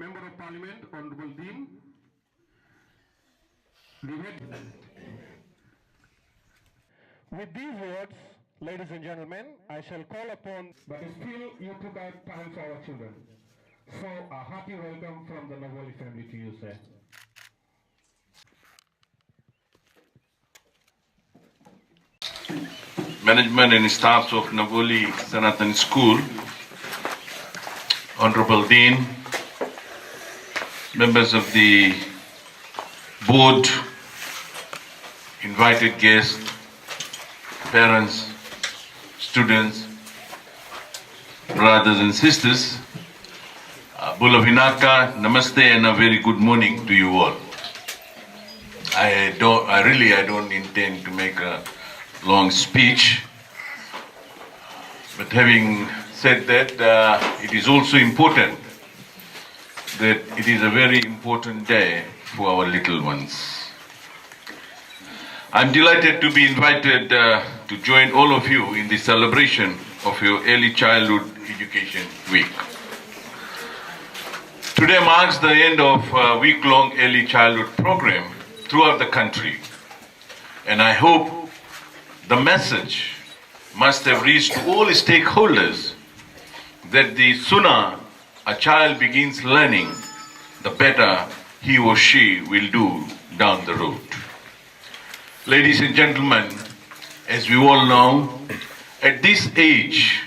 Member of Parliament, Honorable Dean. With these words, ladies and gentlemen, I shall call upon, but still you took out time for our children. So a hearty welcome from the Navoli family to you, sir. Management and staffs of Navoli Sanatan School, Honorable Dean, members of the board, invited guests, parents, students, brothers and sisters, Bula Vinaka, Namaste and a very good morning to you all. I don't intend to make a long speech, but having said that, it is also important that it is a very important day for our little ones. I'm delighted to be invited to join all of you in the celebration of your Early Childhood Education Week. Today marks the end of a week-long early childhood program throughout the country, and I hope the message must have reached to all stakeholders that the sooner a child begins learning, the better he or she will do down the road. Ladies and gentlemen, as we all know, at this age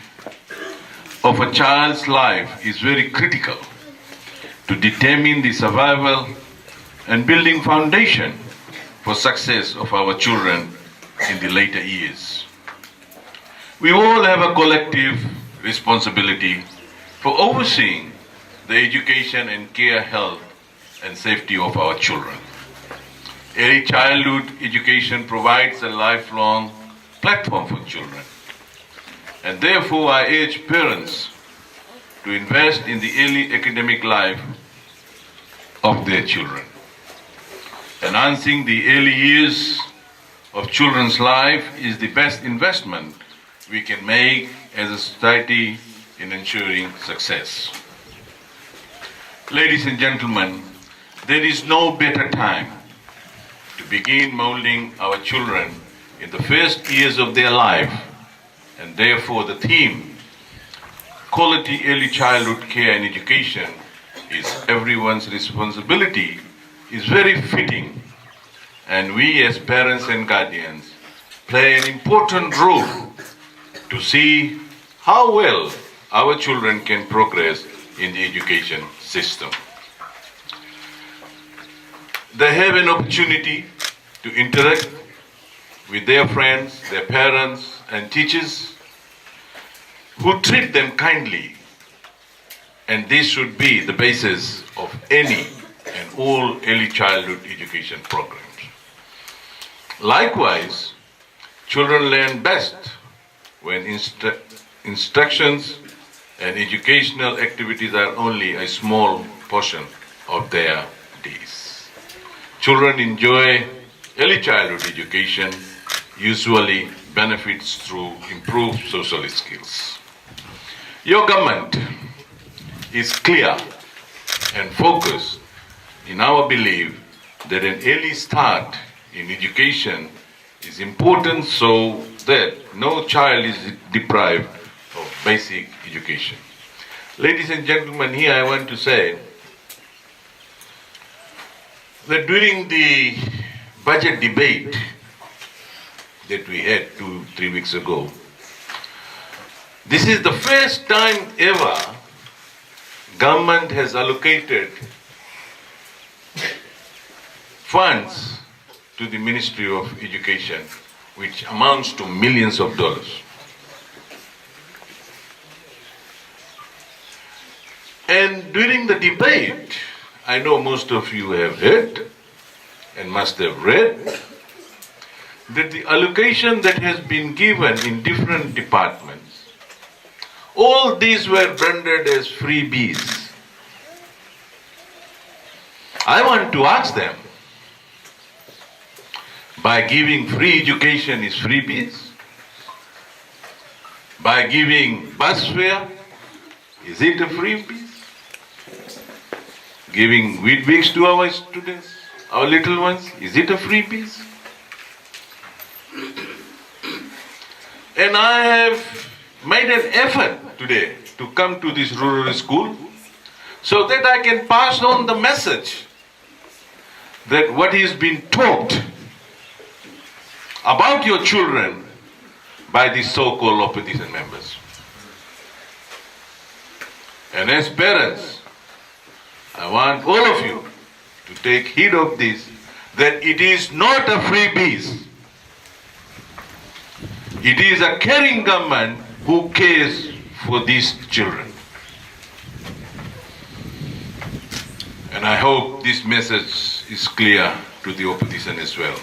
of a child's life is very critical to determine the survival and building foundation for success of our children in the later years. We all have a collective responsibility for overseeing the education and care, health and safety of our children. Early childhood education provides a lifelong platform for children, and therefore I urge parents to invest in the early academic life of their children. Enhancing the early years of children's life is the best investment we can make as a society in ensuring success. Ladies and gentlemen, there is no better time to begin molding our children in the first years of their life, and therefore the theme, Quality Early Childhood Care and Education is everyone's responsibility, is very fitting, and we as parents and guardians play an important role to see how well our children can progress in the education system. They have an opportunity to interact with their friends, their parents and teachers who treat them kindly, and this should be the basis of any and all early childhood education programs. Likewise, children learn best when instructions and educational activities are only a small portion of their days. Children enjoy early childhood education usually benefits through improved social skills. Your government is clear and focused in our belief that an early start in education is important so that no child is deprived of basic education. Ladies and gentlemen, here I want to say that during the budget debate that we had 2-3 weeks ago, this is the first time ever government has allocated funds to the Ministry of Education, which amounts to millions of dollars. And during the debate, I know most of you have heard and must have read that the allocation that has been given in different departments, all these were branded as freebies. I want to ask them, by giving free education is freebies? By giving bus fare, is it a freebie? giving wheat weeks to our students, our little ones? Is it a freebies? And I have made an effort today to come to this rural school so that I can pass on the message that what is being taught about your children by these so-called opposition members. And as parents, I want all of you to take heed of this, that it is not a freebies. It is a caring government who cares for these children. And I hope this message is clear to the opposition as well.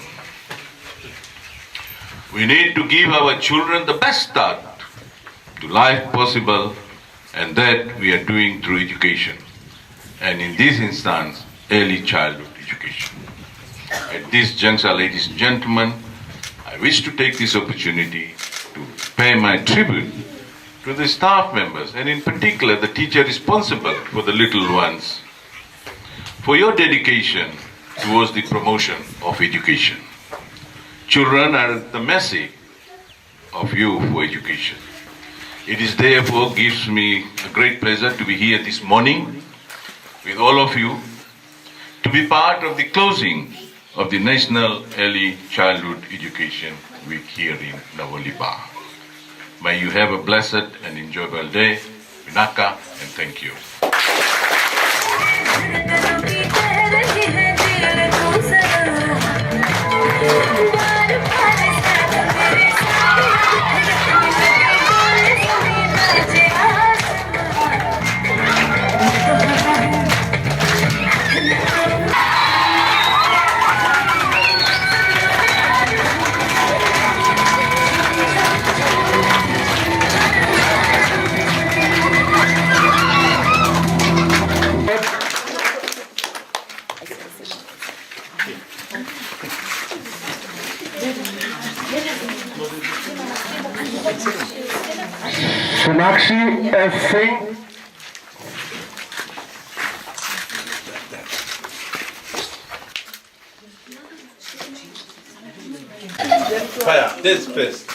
We need to give our children the best start to life possible, and that we are doing through education. And in this instance, early childhood education. At this juncture, ladies and gentlemen, I wish to take this opportunity to pay my tribute to the staff members, and in particular the teacher responsible for the little ones, for your dedication towards the promotion of education. Children are at the mercy of you for education. It is therefore gives me a great pleasure to be here this morning with all of you to be part of the closing of the National Early Childhood Education Week here in Navoli. May you have a blessed and enjoyable day. Vinaka, and thank you. Sonakshi S. Singh. Fire, this first.